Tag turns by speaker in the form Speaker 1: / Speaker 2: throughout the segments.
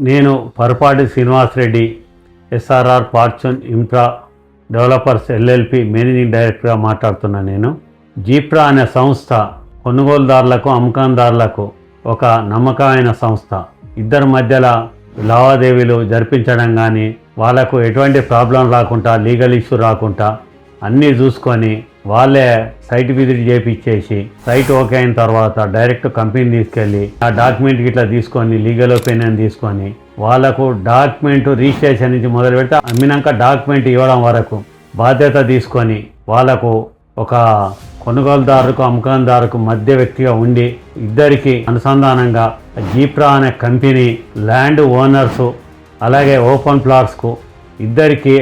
Speaker 1: నేను Parapati Srinivas Reddy, SRR fortune infra developers LLP managing డైరెక్టర్గా మాట్లాడుతున్నాను. నేను జీప్రా అనే సంస్థ కొనుగోలుదారులకు అమ్మకందారులకు ఒక నమ్మకమైన సంస్థ. ఇద్దరి మధ్యలో లావాదేవీలు జరిపించడం కానీ, వాళ్ళకు ఎటువంటి ప్రాబ్లం రాకుండా, లీగల్ ఇష్యూ రాకుండా అన్నీ చూసుకొని వాళ్ళే సైట్ విజిట్ చేయించేసి సైట్ ఓకే అయిన తర్వాత డైరెక్ట్ కంపెనీ తీసుకెళ్ళి ఆ డాక్యుమెంట్ ఇట్లా తీసుకొని లీగల్ ఒపీనియన్ తీసుకొని వాళ్ళకు డాక్యుమెంట్ రిజిస్ట్రేషన్ నుంచి మొదలు పెడితే అమ్మినాక డాక్యుమెంట్ ఇవ్వడం వరకు బాధ్యత తీసుకొని వాళ్ళకు ఒక కొనుగోలుదారుకు అమ్మకందారుకు మధ్య వ్యక్తిగా ఉండి ఇద్దరికి అనుసంధానంగా జీప్రా అనే కంపెనీ ల్యాండ్ ఓనర్సు అలాగే ఓపెన్ ప్లాట్స్కు ఇద్దరికి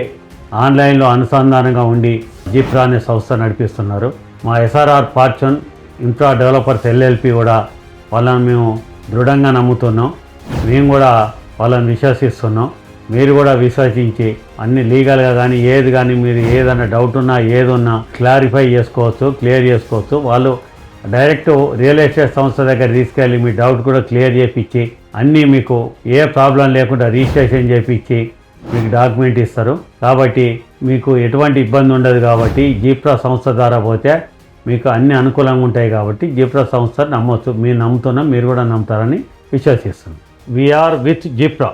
Speaker 1: ఆన్లైన్లో అనుసంధానంగా ఉండి జీప్రా అనే సంస్థ నడిపిస్తున్నారు. మా SRR fortune infra developers LLP కూడా వాళ్ళని మేము దృఢంగా నమ్ముతున్నాం. మేము కూడా వాళ్ళని విశ్వసిస్తున్నాం. మీరు కూడా విశ్వసించి అన్ని లీగల్గా కానీ ఏది కానీ మీరు ఏదైనా డౌట్ ఉన్నా ఏదున్నా క్లారిఫై చేసుకోవచ్చు, క్లియర్ చేసుకోవచ్చు. వాళ్ళు డైరెక్ట్ రియల్ ఎస్టేట్ సంస్థ దగ్గర తీసుకెళ్ళి మీ డౌట్ కూడా క్లియర్ చేయించి అన్నీ మీకు ఏ ప్రాబ్లం లేకుండా రిజిస్ట్రేషన్ చేయించి మీకు డాక్యుమెంట్ ఇస్తారు. కాబట్టి మీకు ఎటువంటి ఇబ్బంది ఉండదు. కాబట్టి జీప్రా సంస్థ ద్వారా పోతే మీకు అన్ని అనుకూలంగా ఉంటాయి. కాబట్టి జీప్రా సంస్థ నమ్మొచ్చు. మీరు నమ్ముతున్నాం, మీరు కూడా నమ్ముతారని విశ్వసిస్తున్నాం. We are with జీప్రా.